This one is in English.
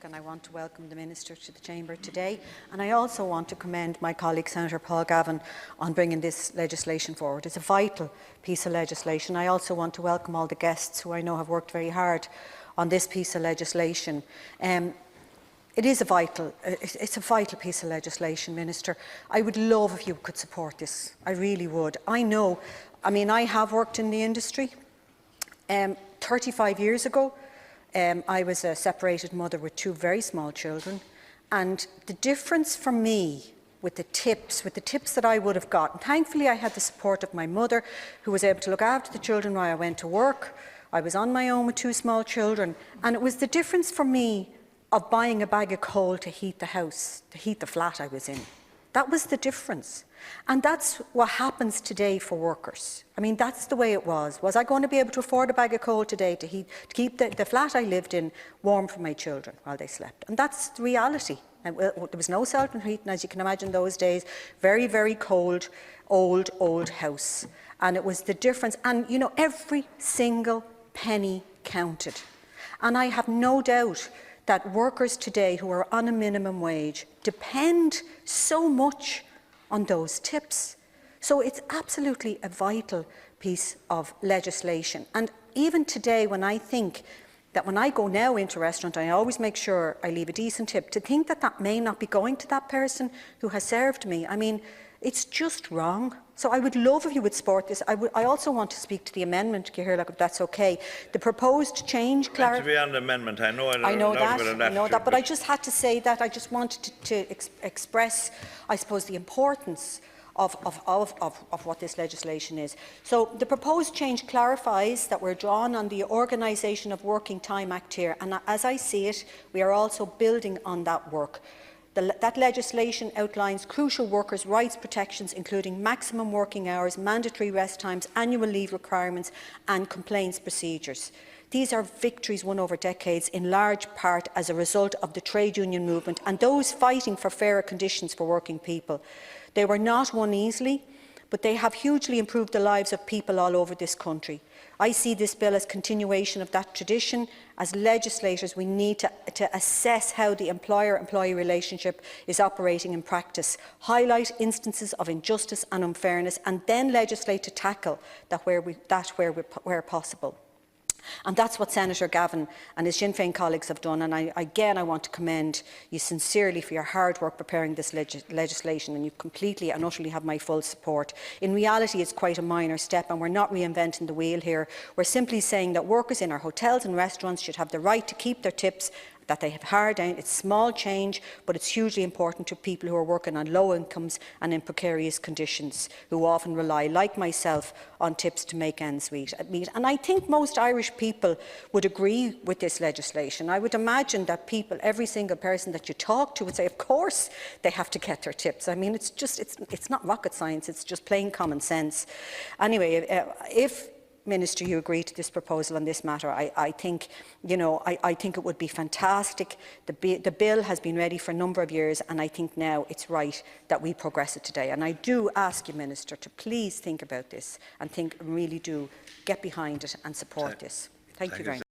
and I want to welcome the Minister to the Chamber today. And I also want to commend my colleague Senator Paul Gavin on bringing this legislation forward. It's a vital piece of legislation. I also want to welcome all the guests who I know have worked very hard on this piece of legislation. It is a vital piece of legislation, Minister. I would love if you could support this. I really would. I have worked in the industry. 35 years ago, I was a separated mother with 2 very small children, and the difference for me with the tips that I would have gotten, thankfully I had the support of my mother, who was able to look after the children while I went to work. I was on my own with 2 small children, and it was the difference for me of buying a bag of coal to heat the house, to heat the flat I was in. That was the difference. And that's what happens today for workers. I mean, that's the way it was. Was I going to be able to afford a bag of coal today to keep the flat I lived in warm for my children while they slept? And that's the reality. And there was no central heating, as you can imagine, those days. Very, very cold, old house. And it was the difference. And, you know, every single penny counted. And I have no doubt that workers today who are on a minimum wage depend so much on those tips. So it's absolutely a vital piece of legislation. And even today, when I think that when I go now into a restaurant, I always make sure I leave a decent tip, to think that that may not be going to that person who has served me, I mean, it's just wrong. So I would love if you would support this. I also want to speak to the amendment, Ciara, if that's okay. The proposed change... To be on the amendment, I know that, but I just had to say that. I just wanted to express, I suppose, the importance of what this legislation is. So the proposed change clarifies that we're drawn on the Organisation of Working Time Act here, and as I see it, we are also building on that work. That legislation outlines crucial workers' rights protections, including maximum working hours, mandatory rest times, annual leave requirements and complaints procedures. These are victories won over decades, in large part as a result of the trade union movement and those fighting for fairer conditions for working people. They were not won easily, but they have hugely improved the lives of people all over this country. I see this bill as continuation of that tradition. As legislators, we need to assess how the employer-employee relationship is operating in practice, highlight instances of injustice and unfairness, and then legislate to tackle that where possible. And that's what Senator Gavin and his Sinn Féin colleagues have done. And again, I want to commend you sincerely for your hard work preparing this legislation, and you completely and utterly have my full support. In reality, it's quite a minor step, and we're not reinventing the wheel here. We're simply saying that workers in our hotels and restaurants should have the right to keep their tips that they have hard down. It's small change, but it's hugely important to people who are working on low incomes and in precarious conditions, who often rely, like myself, on tips to make ends meet. And I think most Irish people would agree with this legislation. I would imagine that people, every single person that you talk to, would say, of course they have to get their tips. I mean, it's not rocket science, it's just plain common sense. Anyway, if Minister, you agree to this proposal on this matter, I think it would be fantastic. The bill has been ready for a number of years, and I think now it's right that we progress it today. And I do ask you, Minister, to please think about this and really do get behind it and support this. Thank you very much.